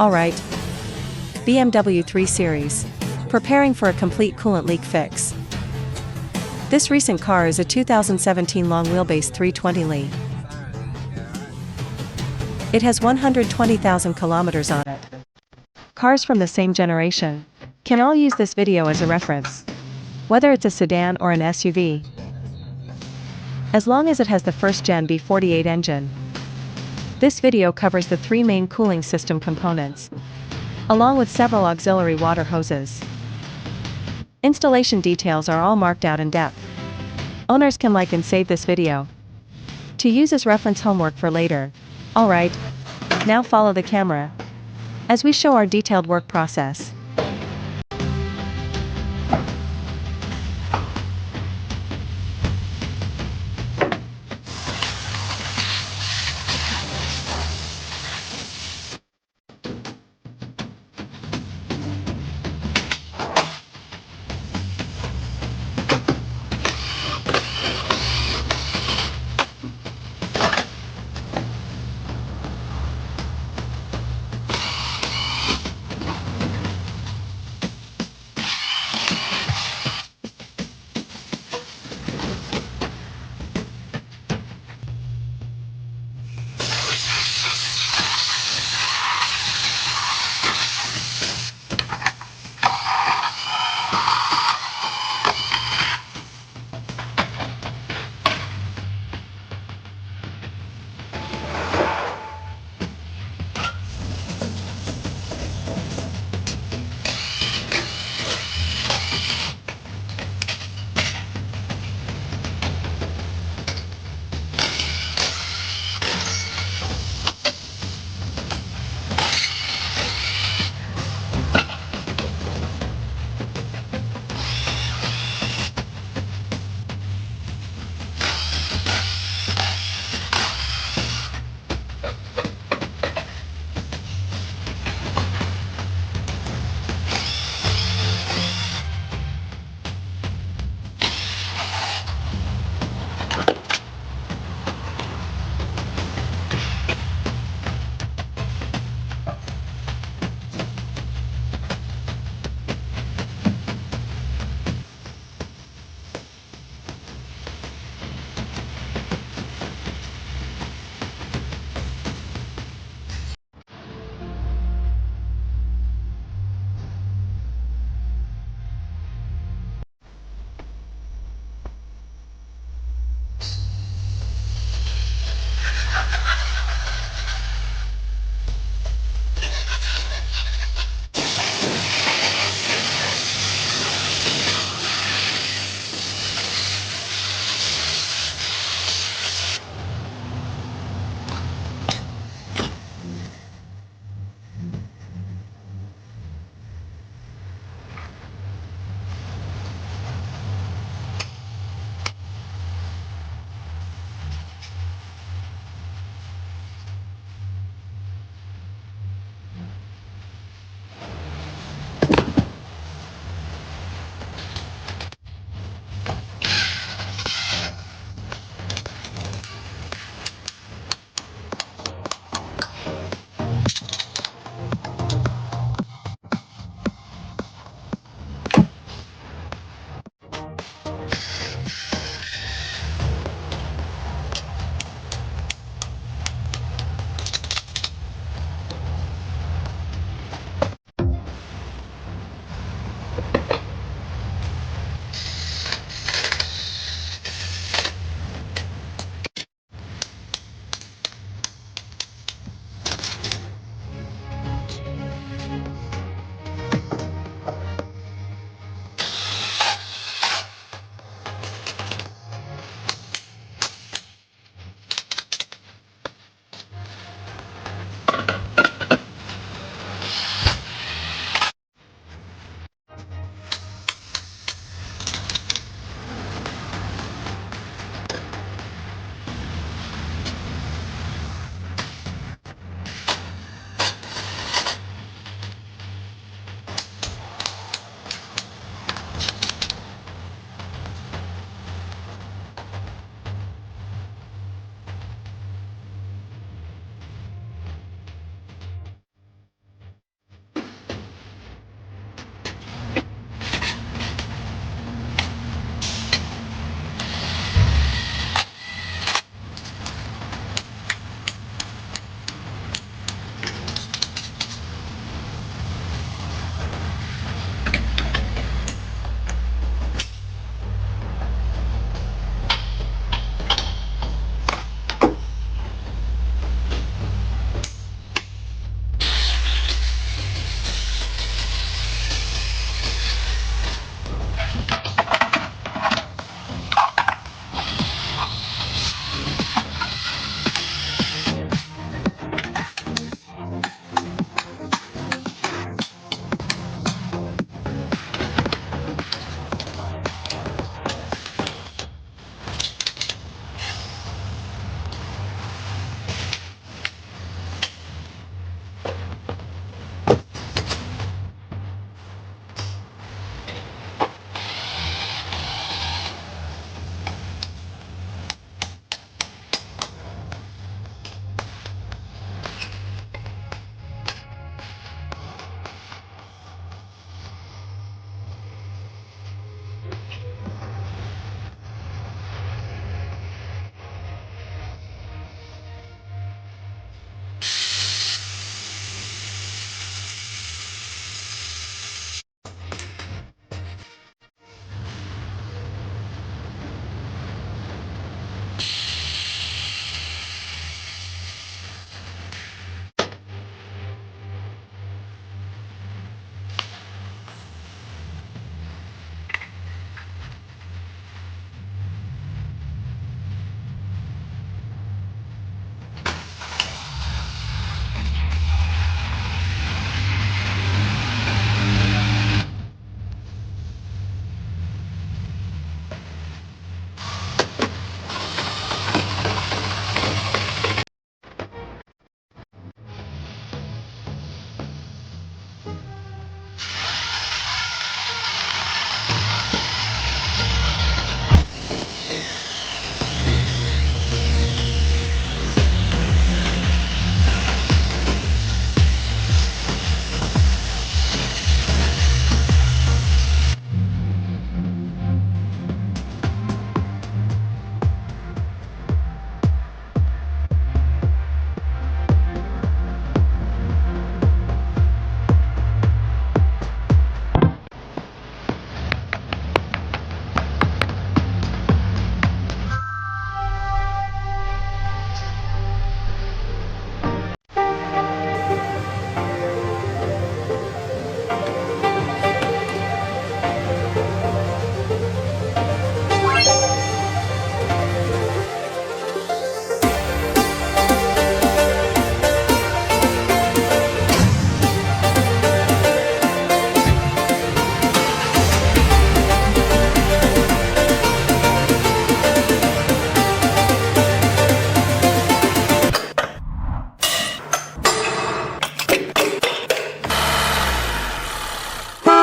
Alright. BMW 3 Series. Preparing for a complete coolant leak fix. This recent car is a 2017 long wheelbase 320li. It has 120,000 kilometers on it. Cars from the same generation can all use this video as a reference, whether it's a sedan or an SUV, as long as it has the first-gen B48 engine. This video covers the three main cooling system components, along with several auxiliary water hoses. Installation details are all marked out in depth. Owners can like and save this video to use as reference homework for later. Alright, now follow the camera as we show our detailed work process.